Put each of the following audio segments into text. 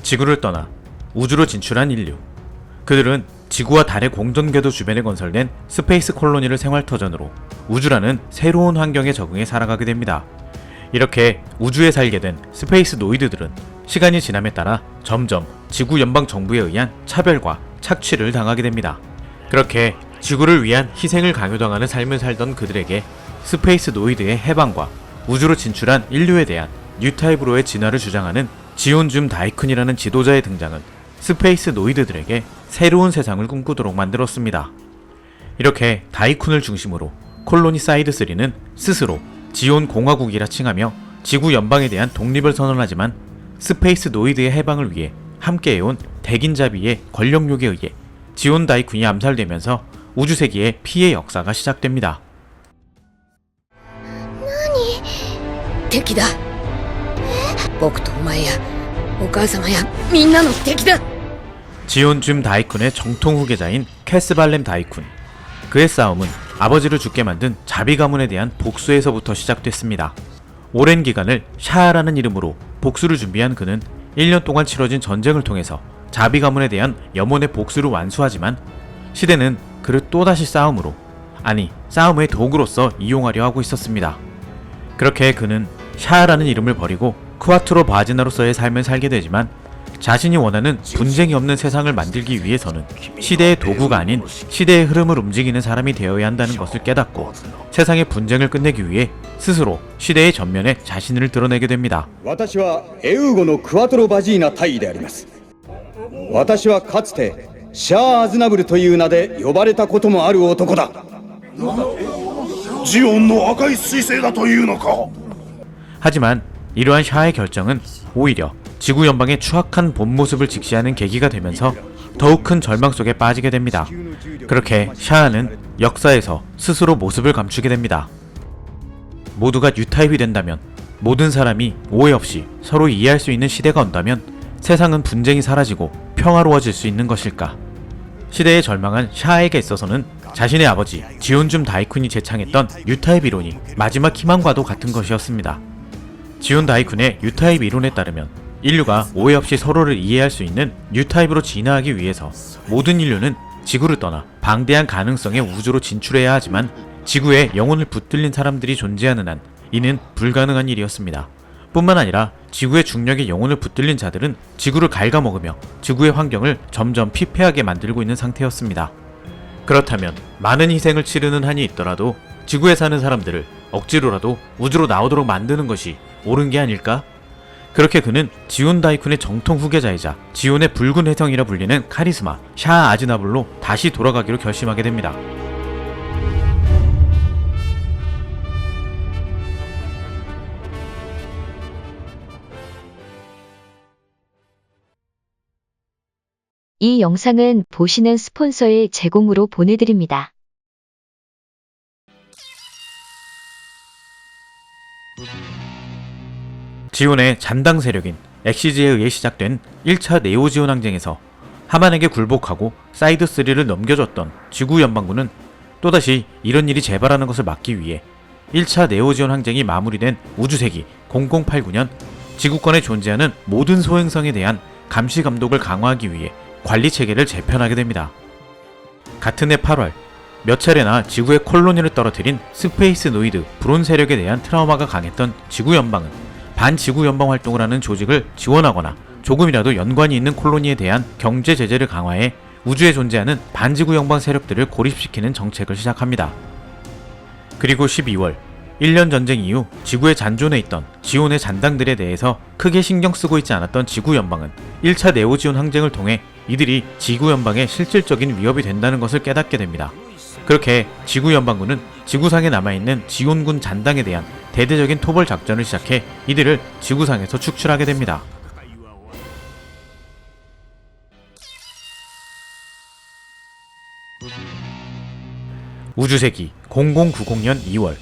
지구를 떠나 우주로 진출한 인류. 그들은 지구와 달의 공전궤도 주변에 건설된 스페이스 콜로니를 생활터전으로 우주라는 새로운 환경에 적응해 살아가게 됩니다. 이렇게 우주에 살게 된 스페이스 노이드들은 시간이 지남에 따라 점점 지구 연방 정부에 의한 차별과 착취를 당하게 됩니다. 그렇게 지구를 위한 희생을 강요당하는 삶을 살던 그들에게 스페이스 노이드의 해방과 우주로 진출한 인류에 대한 뉴타입으로의 진화를 주장하는 지온줌 다이쿤이라는 지도자의 등장은 스페이스 노이드들에게 새로운 세상을 꿈꾸도록 만들었습니다. 이렇게 다이쿤을 중심으로 콜로니 사이드 3는 스스로 지온 공화국이라 칭하며 지구 연방에 대한 독립을 선언하지만 스페이스 노이드의 해방을 위해 함께해온 대긴자비의 권력욕에 의해 지온 다이쿤이 암살되면서 우주세기의 피해 역사가 시작됩니다. 敵だ。僕とお前やお母様やみんなの敵だ。 지온줌 다이쿤의 정통 후계자인 캐스발렘 다이쿤. 그의 싸움은 아버지를 죽게 만든 자비 가문에 대한 복수에서부터 시작됐습니다. 오랜 기간을 샤아라는 이름으로 복수를 준비한 그는 1년 동안 치러진 전쟁을 통해서 자비 가문에 대한 염원의 복수를 완수하지만 시대는 그를 또다시 싸움으로, 아니 싸움의 도구로서 이용하려 하고 있었습니다. 그렇게 그는 샤아라는 이름을 버리고 쿠아트로 바지나로서의 삶을 살게 되지만 자신이 원하는 분쟁이 없는 세상을 만들기 위해서는 시대의 도구가 아닌 시대의 흐름을 움직이는 사람이 되어야 한다는 것을 깨닫고 세상의 분쟁을 끝내기 위해 스스로 시대의 전면에 자신을 드러내게 됩니다. 私はエウーゴのクワトロバジーナ大尉であります。私はかつてシャア・アズナブルという名で呼ばれたこともある男だ。ジオンの赤い彗星だというのか。 하지만 이러한 샤아의 결정은 오히려 지구 연방의 추악한 본 모습을 직시하는 계기가 되면서 더욱 큰 절망 속에 빠지게 됩니다. 그렇게 샤아는 역사에서 스스로 모습을 감추게 됩니다. 모두가 뉴타입이 된다면, 모든 사람이 오해 없이 서로 이해할 수 있는 시대가 온다면 세상은 분쟁이 사라지고 평화로워질 수 있는 것일까? 시대에 절망한 샤아에게 있어서는 자신의 아버지 지온줌 다이쿤이 제창했던 뉴타입 이론이 마지막 희망과도 같은 것이었습니다. 지온 다이쿤의 뉴타입 이론에 따르면 인류가 오해 없이 서로를 이해할 수 있는 뉴타입으로 진화하기 위해서 모든 인류는 지구를 떠나 방대한 가능성의 우주로 진출해야 하지만 지구에 영혼을 붙들린 사람들이 존재하는 한 이는 불가능한 일이었습니다. 뿐만 아니라 지구의 중력에 영혼을 붙들린 자들은 지구를 갉아먹으며 지구의 환경을 점점 피폐하게 만들고 있는 상태였습니다. 그렇다면 많은 희생을 치르는 한이 있더라도 지구에 사는 사람들을 억지로라도 우주로 나오도록 만드는 것이 옳은 게 아닐까? 그렇게 그는 지온 다이쿤의 정통 후계자이자 지온의 붉은 혜성이라 불리는 카리스마 샤아 아즈나블로 다시 돌아가기로 결심하게 됩니다. 이 영상은 보시는 스폰서의 제공으로 보내드립니다. 지온의 잔당 세력인 엑시즈에 의해 시작된 1차 네오지온 항쟁에서 하만에게 굴복하고 사이드 3를 넘겨줬던 지구 연방군은 또다시 이런 일이 재발하는 것을 막기 위해 1차 네오지온 항쟁이 마무리된 우주세기 0089년 지구권에 존재하는 모든 소행성에 대한 감시 감독을 강화하기 위해 관리 체계를 재편하게 됩니다. 같은 해 8월 몇 차례나 지구의 콜로니를 떨어뜨린 스페이스 노이드 브론 세력에 대한 트라우마가 강했던 지구 연방은 반지구 연방 활동을 하는 조직을 지원하거나 조금이라도 연관이 있는 콜로니에 대한 경제 제재를 강화해 우주에 존재하는 반지구 연방 세력들을 고립시키는 정책을 시작합니다. 그리고 12월 1년 전쟁 이후 지구에 잔존해 있던 지온의 잔당들에 대해서 크게 신경 쓰고 있지 않았던 지구 연방은 1차 네오지온 항쟁을 통해 이들이 지구 연방에 실질적인 위협이 된다는 것을 깨닫게 됩니다. 그렇게 지구 연방군은 지구상에 남아있는 지온군 잔당에 대한 대대적인 토벌 작전을 시작해 이들을 지구상에서 축출하게 됩니다. 우주세기 0090년 2월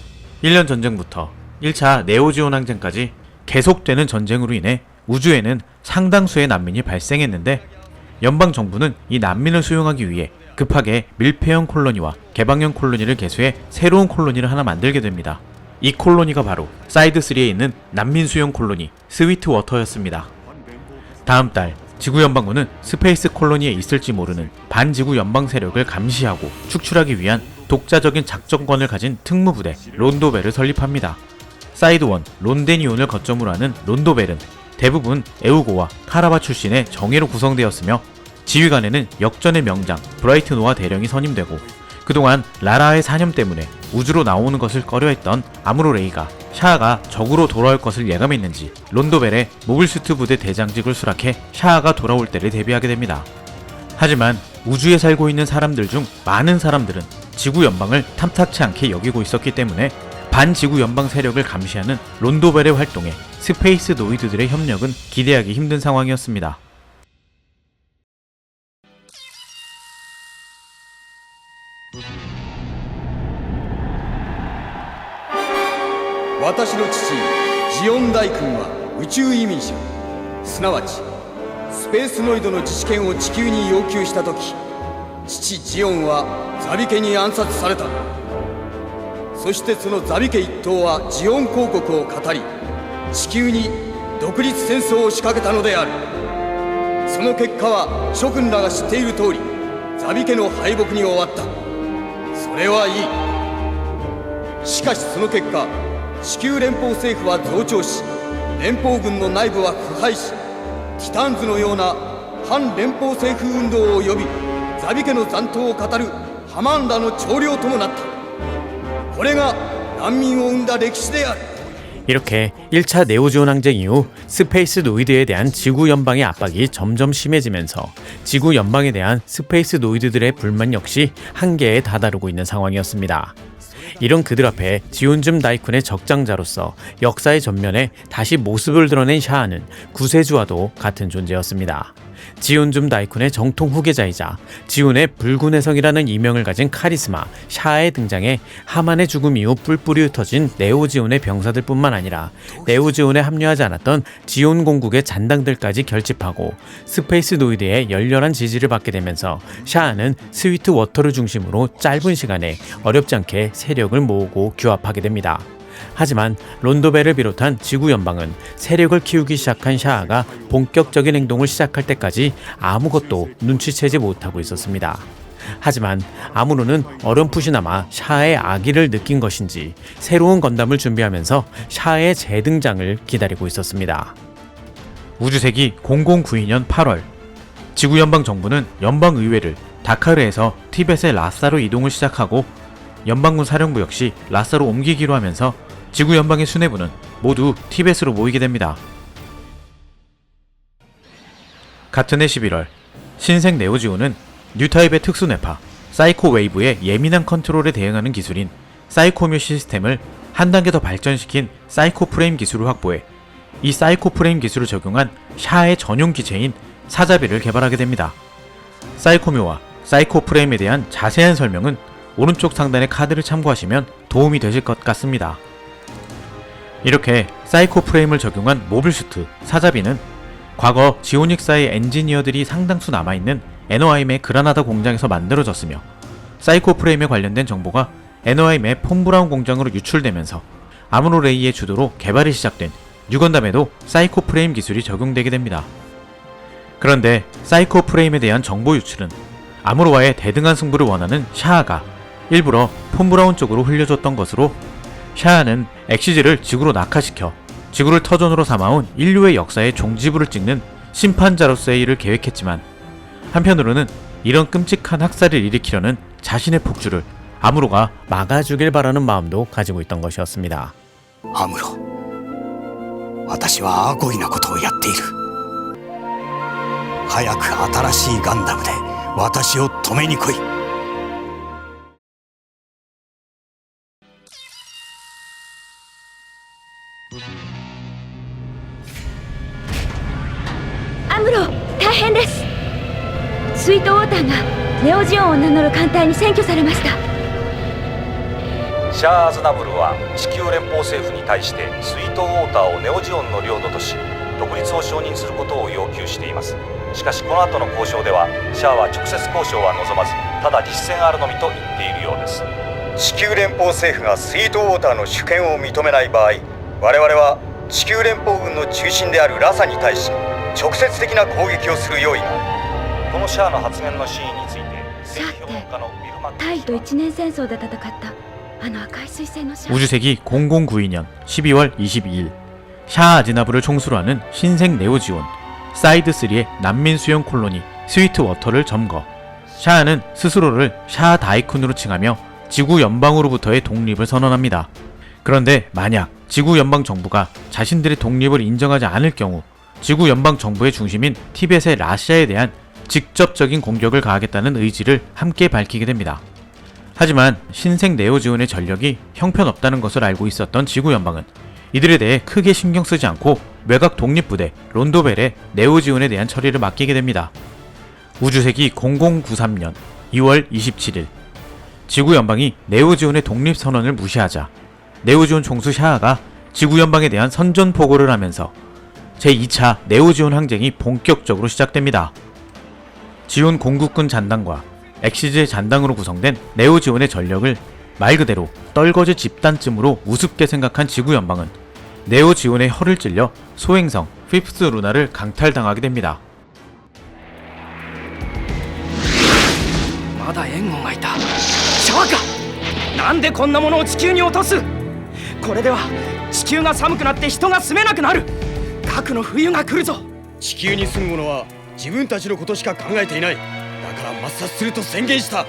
1년 전쟁부터 1차 네오지온 항쟁까지 계속되는 전쟁으로 인해 우주에는 상당수의 난민이 발생했는데 연방정부는 이 난민을 수용하기 위해 급하게 밀폐형 콜로니와 개방형 콜로니를 개수해 새로운 콜로니를 하나 만들게 됩니다. 이 콜로니가 바로 사이드 3에 있는 난민 수용 콜로니 스위트워터였습니다. 다음 달 지구 연방군은 스페이스 콜로니에 있을지 모르는 반지구 연방 세력을 감시하고 축출하기 위한 독자적인 작전권을 가진 특무부대 론도벨을 설립합니다. 사이드 1 론데니온을 거점으로 하는 론도벨은 대부분 에우고와 카라바 출신의 정예로 구성되었으며 지휘관에는 역전의 명장 브라이트 노아 대령이 선임되고 그동안 라라의 사념 때문에 우주로 나오는 것을 꺼려했던 아무로 레이가 샤아가 적으로 돌아올 것을 예감했는지 론도벨의 모빌슈트 부대 대장직을 수락해 샤아가 돌아올 때를 대비하게 됩니다. 하지만 우주에 살고 있는 사람들 중 많은 사람들은 지구 연방을 탐탁치 않게 여기고 있었기 때문에 반지구 연방 세력을 감시하는 론도벨의 활동에 스페이스 노이드들의 협력은 기대하기 힘든 상황이었습니다. 私の父ジオン大君は宇宙移民者、すなわちスペースノイドの自治権を地球に要求した時、父ジオンはザビ家に暗殺された。そしてそのザビ家一党はジオン公国を語り、地球に独立戦争を仕掛けたのである。その結果は諸君らが知っている通り、ザビ家の敗北に終わった。それはいい。しかしその結果、地球連邦政府は増長し、連邦軍の内部は腐敗し、ティタンズのような反連邦政府運動を呼び、ザビ家の残党を語るハマンらの長領ともなった。これが難民を生んだ歴史である。 이렇게 1차 네오지온 항쟁 이후 스페이스 노이드에 대한 지구 연방의 압박이 점점 심해지면서 지구 연방에 대한 스페이스 노이드들의 불만 역시 한계에 다다르고 있는 상황이었습니다. 이런 그들 앞에 지온즘 다이쿤의 적장자로서 역사의 전면에 다시 모습을 드러낸 샤아는 구세주와도 같은 존재였습니다. 지온즘 다이쿤의 정통 후계자이자 지온의 붉은 해성이라는 이명을 가진 카리스마 샤아의 등장에 하만의 죽음 이후 뿔뿔이 흩어진 네오지온의 병사들 뿐만 아니라 네오지온에 합류하지 않았던 지온 공국의 잔당들까지 결집하고 스페이스 노이드의 열렬한 지지를 받게 되면서 샤아는 스위트 워터를 중심으로 짧은 시간에 어렵지 않게 세력을 모으고 규합하게 됩니다. 하지만 론도벨을 비롯한 지구 연방은 세력을 키우기 시작한 샤아가 본격적인 행동을 시작할 때까지 아무것도 눈치채지 못하고 있었습니다. 하지만 아무로는 어렴풋이나마 샤아의 악의를 느낀 것인지 새로운 건담을 준비하면서 샤아의 재등장을 기다리고 있었습니다. 우주세기 0092년 8월 지구 연방 정부는 연방 의회를 다카르에서 티벳의 라사로 이동을 시작하고 연방군 사령부 역시 라사로 옮기기로 하면서 지구 연방의 수뇌부는 모두 티벳으로 모이게 됩니다. 같은 해 11월 신생 네오지온은 뉴타입의 특수뇌파 사이코 웨이브의 예민한 컨트롤에 대응하는 기술인 사이코뮤 시스템을 한 단계 더 발전시킨 사이코 프레임 기술을 확보해 이 사이코 프레임 기술을 적용한 샤아의 전용 기체인 사자비를 개발하게 됩니다. 사이코뮤와 사이코 프레임에 대한 자세한 설명은 오른쪽 상단의 카드를 참고하시면 도움이 되실 것 같습니다. 이렇게 사이코 프레임을 적용한 모빌슈트 사자비는 과거 지오닉사의 엔지니어들이 상당수 남아있는 에너하임의 그라나다 공장에서 만들어졌으며 사이코 프레임에 관련된 정보가 에너하임의 폼브라운 공장으로 유출되면서 아무로 레이의 주도로 개발이 시작된 뉴건담에도 사이코 프레임 기술이 적용되게 됩니다. 그런데 사이코 프레임에 대한 정보 유출은 아무로와의 대등한 승부를 원하는 샤아가 일부러 폼브라운 쪽으로 흘려줬던 것으로 샤아는 엑시즈를 지구로 낙하시켜 지구를 터전으로 삼아온 인류의 역사의 종지부를 찍는 심판자로서의 일을 계획했지만 한편으로는 이런 끔찍한 학살을 일으키려는 자신의 폭주를 아무로가 막아주길 바라는 마음도 가지고 있던 것이었습니다. アムロ、私はアゴイなことをやっている。早く新しいガンダムで私を止めに来い。アムロ、大変です。スイートウォーターがネオジオンを名乗る艦隊に占拠されました。シャア・アズナブルは地球連邦政府に対してスイートウォーターをネオジオンの領土とし独立を承認することを要求しています。しかしこの後の交渉ではシャアは直接交渉は望まずただ実践あるのみと言っているようです。地球連邦政府がスイートウォーターの主権を認めない場合、我々は地球連邦軍の中心であるラサに対し直接的な攻撃をする用意がある。このシャアの発言の真意についてシャアって政治評論家のウィルマックタイと一年戦争で戦ったあの赤い彗星のシャア 우주세기 0092년 12월 22일 샤아 아즈나브를 총수로 하는 신생 네오지온 사이드 3의 난민 수용 콜로니 스위트워터를 점거. 샤아는 스스로를 샤아 다이쿤으로 칭하며 지구 연방으로부터의 독립을 선언합니다. 그런데 만약 지구 연방 정부가 자신들의 독립을 인정하지 않을 경우 지구 연방 정부의 중심인 티벳의 라시아에 대한 직접적인 공격을 가하겠다는 의지를 함께 밝히게 됩니다. 하지만 신생 네오지온의 전력이 형편없다는 것을 알고 있었던 지구 연방은 이들에 대해 크게 신경 쓰지 않고 외곽 독립부대 론도벨에 네오지온에 대한 처리를 맡기게 됩니다. 우주세기 0093년 2월 27일 지구 연방이 네오지온의 독립 선언을 무시하자 네오지온 총수 샤아가 지구 연방에 대한 선전 포고를 하면서 제2차 네오지온 항쟁이 본격적으로 시작됩니다. 지온 공국군 잔당과 엑시즈의 잔당으로 구성된 네오지온의 전력을 말 그대로 떨거지 집단쯤으로 우습게 생각한 지구 연방은 네오지온의 혀를 찔려 소행성 피프스 루나를 강탈당하게 됩니다. まだ援護がいた。シャワか。なんでこんなものを地球に落とす。これでは地球が寒くなって人が住めなくなる。核の冬が来るぞ。地球に住む者は自分たちのことしか考えていない。だから抹殺すると宣言した。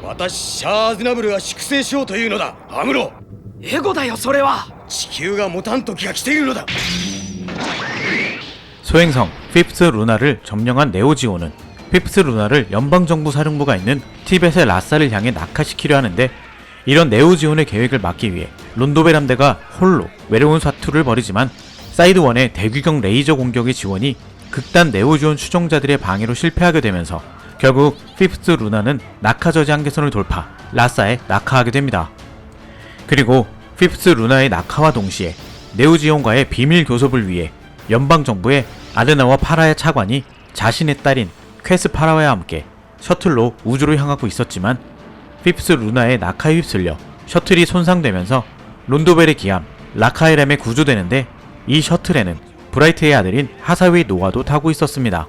私シャア・アズナブルが粛清しようというのだ。アムロ、エゴだよそれは。地球が持たん時が来ているのだ。 소행성 피프스 루나를 점령한 네오지온은 피프스 루나를 연방정부 사령부가 있는 티벳의 라사를 향해 낙하시키려 하는데 이런 네오지온의 계획을 막기 위해 론도벨 함대가 홀로 외로운 사투를 벌이지만 사이드1의 대규격 레이저 공격의 지원이 극단 네오지온 추종자들의 방해로 실패하게 되면서 결국 피프스 루나는 낙하저지 한계선을 돌파 라사에 낙하하게 됩니다. 그리고 피프스 루나의 낙하와 동시에 네오지온과의 비밀 교섭을 위해 연방정부의 아데나와 파라의 차관이 자신의 딸인 퀘스 파라와 함께 셔틀로 우주로 향하고 있었지만 피프스 루나의 낙하에 휩쓸려 셔틀이 손상되면서 론도벨의 기함 라카에렘에 구조되는데 이 셔틀에는 브라이트의 아들인 하사웨이 노아도 타고 있었습니다.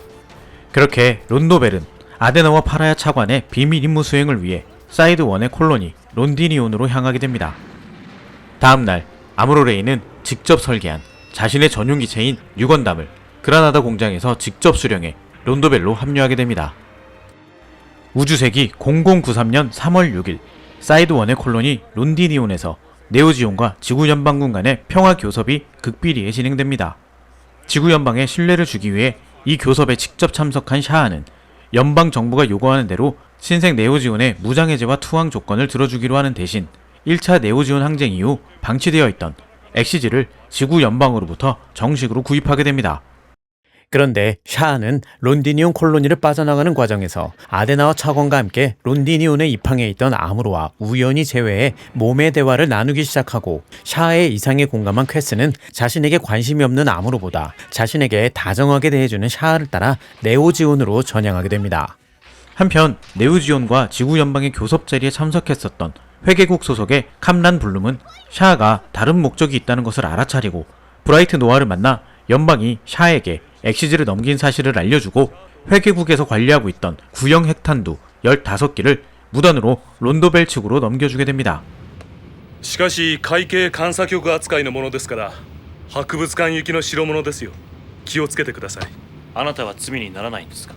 그렇게 론도벨은 아데나와 파라야 차관의 비밀 임무 수행을 위해 사이드1의 콜로니 론디니온으로 향하게 됩니다. 다음날 아무로레이는 직접 설계한 자신의 전용 기체인 유건담을 그라나다 공장에서 직접 수령해 론도벨로 합류하게 됩니다. 우주세기 0093년 3월 6일 사이드1의 콜로니 론디니온에서 네오지온과 지구연방군 간의 평화교섭이 극비리에 진행됩니다. 지구연방에 신뢰를 주기 위해 이 교섭에 직접 참석한 샤아는 연방정부가 요구하는 대로 신생 네오지온의 무장해제와 투항 조건을 들어주기로 하는 대신 1차 네오지온 항쟁 이후 방치되어 있던 엑시즈를 지구 연방으로부터 정식으로 구입하게 됩니다. 그런데 샤아는 론디니온 콜로니를 빠져나가는 과정에서 아데나와 차관과 함께 론디니온에 입항해 있던 아무로와 우연히 재회해 몸의 대화를 나누기 시작하고 샤아의 이상에 공감한 퀘스는 자신에게 관심이 없는 아무로보다 자신에게 다정하게 대해주는 샤아를 따라 네오지온으로 전향하게 됩니다. 한편 네오지온과 지구 연방의 교섭 자리에 참석했었던 회계국 소속의 캄란 블룸은 샤아가 다른 목적이 있다는 것을 알아차리고 브라이트 노아를 만나 연방이 샤아에게 엑시즈를 넘긴 사실을 알려주고 회계국에서 관리하고 있던 구형 핵탄두 15기를 무단으로 론도벨 측으로 넘겨주게 됩니다. しかし会計監査局扱いのものですから博物館行きの代物ですよ。気をつけてください。あなたは罪にならないんですか？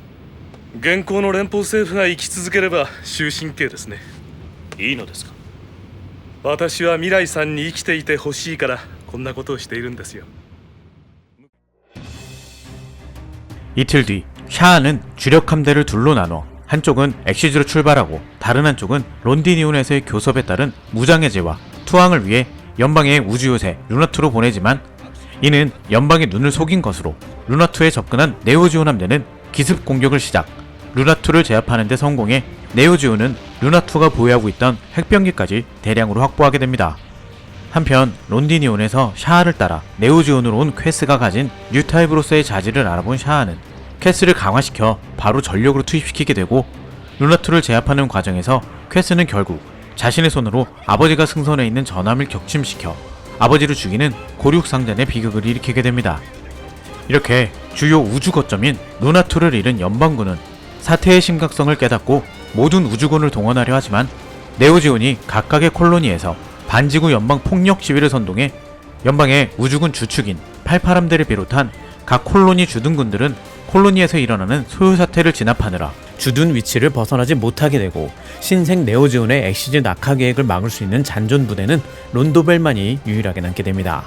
現行の連邦政府が生き続ければ終身刑ですね。いいのですか？私は未来さんに生きていてほしいからこんなことをしているんですよ。 이틀 뒤 샤아는 주력 함대를 둘로 나눠 한쪽은 엑시즈로 출발하고 다른 한쪽은 론디니온에서의 교섭에 따른 무장해제와 투항을 위해 연방의 우주요새 루나2로 보내지만 이는 연방의 눈을 속인 것으로 루나2에 접근한 네오지온 함대는 기습 공격을 시작 루나2를 제압하는 데 성공해 네오지온은 루나2가 보유하고 있던 핵병기까지 대량으로 확보하게 됩니다. 한편 론디니온에서 샤아를 따라 네오지온으로 온 퀘스가 가진 뉴타입으로서의 자질을 알아본 샤아는 퀘스를 강화시켜 바로 전력으로 투입시키게 되고 루나2를 제압하는 과정에서 퀘스는 결국 자신의 손으로 아버지가 승선해 있는 전함을 격침시켜 아버지를 죽이는 고륙상전의 비극을 일으키게 됩니다. 이렇게 주요 우주 거점인 루나2를 잃은 연방군은 사태의 심각성을 깨닫고 모든 우주군을 동원하려 하지만 네오지온이 각각의 콜로니에서 반지구 연방 폭력 시위를 선동해 연방의 우주군 주축인 팔파람대를 비롯한 각 콜로니 주둔군들은 콜로니에서 일어나는 소요 사태를 진압하느라 주둔 위치를 벗어나지 못하게 되고 신생 네오지온의 엑시즈 낙하 계획을 막을 수 있는 잔존 부대는 론도벨만이 유일하게 남게 됩니다.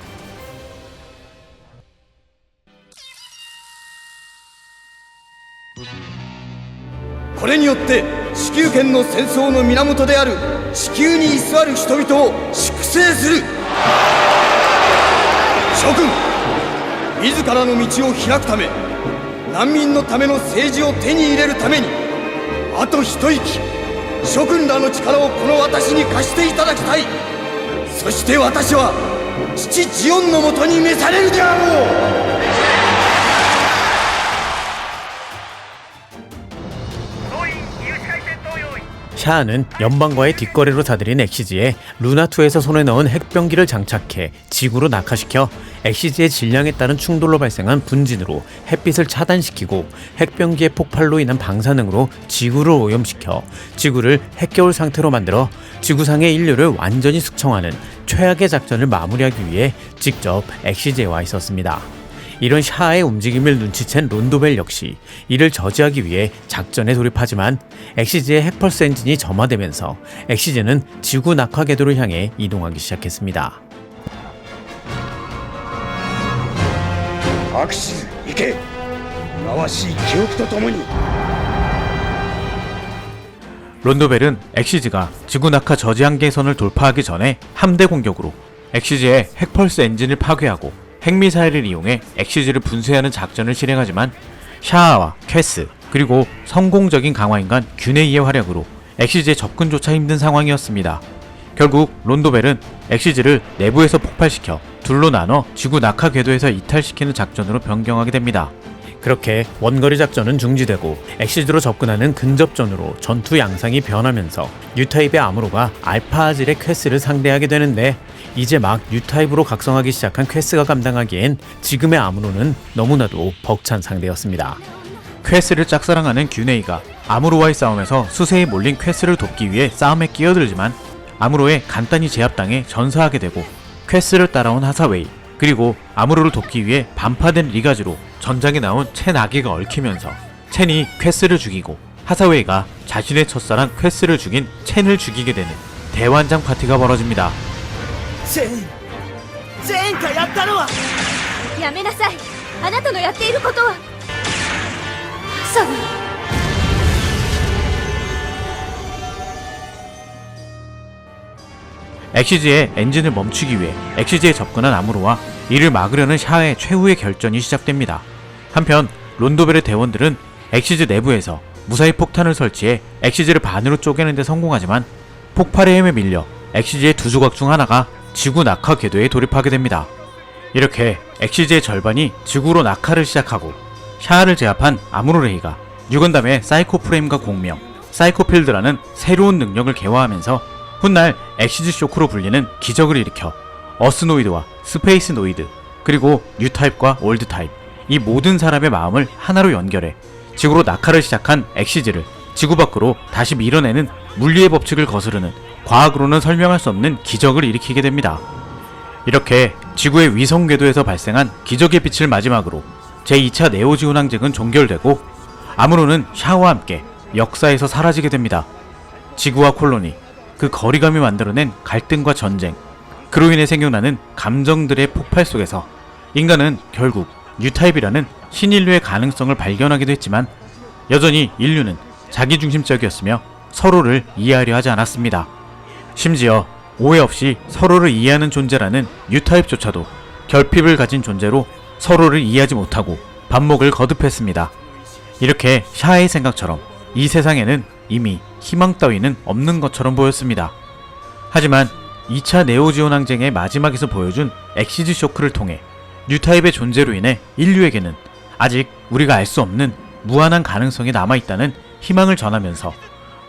これによって地球圏の戦争の源である地球に居座る人々を粛清する。諸君、自らの道を開くため、難民のための政治を手に入れるために、あと一息諸君らの力をこの私に貸していただきたい。そして私は父ジオンのもとに召されるであろう。 샤아는 연방과의 뒷거래로 사들인 엑시즈에 루나2에서 손에 넣은 핵병기를 장착해 지구로 낙하시켜 엑시즈의 질량에 따른 충돌로 발생한 분진으로 햇빛을 차단시키고 핵병기의 폭발로 인한 방사능으로 지구를 오염시켜 지구를 핵겨울 상태로 만들어 지구상의 인류를 완전히 숙청하는 최악의 작전을 마무리하기 위해 직접 엑시즈에 와 있었습니다. 이런 샤아의 움직임을 눈치챈 론도벨 역시 이를 저지하기 위해 작전에 돌입하지만 엑시즈의 핵펄스 엔진이 점화되면서 엑시즈는 지구 낙하 궤도를 향해 이동하기 시작했습니다. アクシズ行け。回しい記憶とともに。 론도벨은 엑시즈가 지구 낙하 저지 한계선을 돌파하기 전에 함대 공격으로 엑시즈의 핵펄스 엔진을 파괴하고 핵미사일을 이용해 엑시즈를 분쇄하는 작전을 실행하지만 샤아와 퀘스 그리고 성공적인 강화인간 균에이의 활약으로 엑시즈의 접근조차 힘든 상황이었습니다. 결국 론도벨은 엑시즈를 내부에서 폭발시켜 둘로 나눠 지구 낙하 궤도에서 이탈시키는 작전으로 변경하게 됩니다. 그렇게 원거리 작전은 중지되고 엑시즈로 접근하는 근접전으로 전투 양상이 변하면서 뉴타입의 아무로가 알파아질의 퀘스를 상대하게 되는데 이제 막 뉴타입으로 각성하기 시작한 퀘스가 감당하기엔 지금의 아무로는 너무나도 벅찬 상대였습니다. 퀘스를 짝사랑하는 균에이가 아무로와의 싸움에서 수세에 몰린 퀘스를 돕기 위해 싸움에 끼어들지만 아무로에 간단히 제압당해 전사하게 되고 퀘스를 따라온 하사웨이 그리고 아무로를 돕기 위해 반파된 리가즈로 전장에 나온 첸 아기가 얽히면서 첸이 퀘스를 죽이고 하사웨이가 자신의 첫사랑 퀘스를 죽인 첸을 죽이게 되는 대환장 파티가 벌어집니다. 前回やったのはやめなさい。あなたのやっていることはサブ。 엑시즈의 엔진을 멈추기 위해 엑시즈에 접근한 아무로와 이를 막으려는 샤아의 최후의 결전이 시작됩니다. 한편 론도벨의 대원들은 엑시즈 내부에서 무사히 폭탄을 설치해 엑시즈를 반으로 쪼개는 데 성공하지만 폭발의 힘에 밀려 엑시즈의 두 조각 중 하나가 지구 낙하 궤도에 돌입하게 됩니다. 이렇게 엑시즈의 절반이 지구로 낙하를 시작하고 샤아를 제압한 아무로레이가 뉴건담의 사이코 프레임과 공명, 사이코필드라는 새로운 능력을 개화하면서 훗날 엑시즈 쇼크로 불리는 기적을 일으켜 어스노이드와 스페이스 노이드 그리고 뉴타입과 올드타입 이 모든 사람의 마음을 하나로 연결해 지구로 낙하를 시작한 엑시즈를 지구 밖으로 다시 밀어내는 물리의 법칙을 거스르는 과학으로는 설명할 수 없는 기적을 일으키게 됩니다. 이렇게 지구의 위성 궤도에서 발생한 기적의 빛을 마지막으로 제2차 네오지온 항쟁은 종결되고 아무로는 샤아와 함께 역사에서 사라지게 됩니다. 지구와 콜로니 그 거리감이 만들어낸 갈등과 전쟁, 그로 인해 생겨나는 감정들의 폭발 속에서 인간은 결국 뉴타입이라는 신인류의 가능성을 발견하기도 했지만 여전히 인류는 자기중심적이었으며 서로를 이해하려 하지 않았습니다. 심지어 오해 없이 서로를 이해하는 존재라는 뉴타입조차도 결핍을 가진 존재로 서로를 이해하지 못하고 반목을 거듭했습니다. 이렇게 샤아의 생각처럼 이 세상에는 이미 희망 따위는 없는 것처럼 보였습니다. 하지만 2차 네오지온 항쟁의 마지막에서 보여준 엑시즈 쇼크를 통해 뉴타입의 존재로 인해 인류에게는 아직 우리가 알 수 없는 무한한 가능성이 남아있다는 희망을 전하면서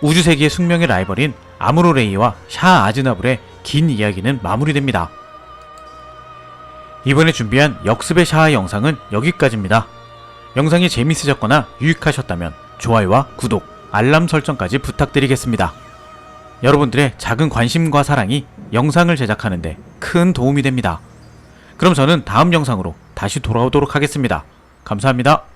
우주세기의 숙명의 라이벌인 아무로레이와 샤 아즈나불의 긴 이야기는 마무리됩니다. 이번에 준비한 역습의 샤아 영상은 여기까지입니다. 영상이 재밌으셨거나 유익하셨다면 좋아요와 구독, 알람 설정까지 부탁드리겠습니다. 여러분들의 작은 관심과 사랑이 영상을 제작하는데 큰 도움이 됩니다. 그럼 저는 다음 영상으로 다시 돌아오도록 하겠습니다. 감사합니다.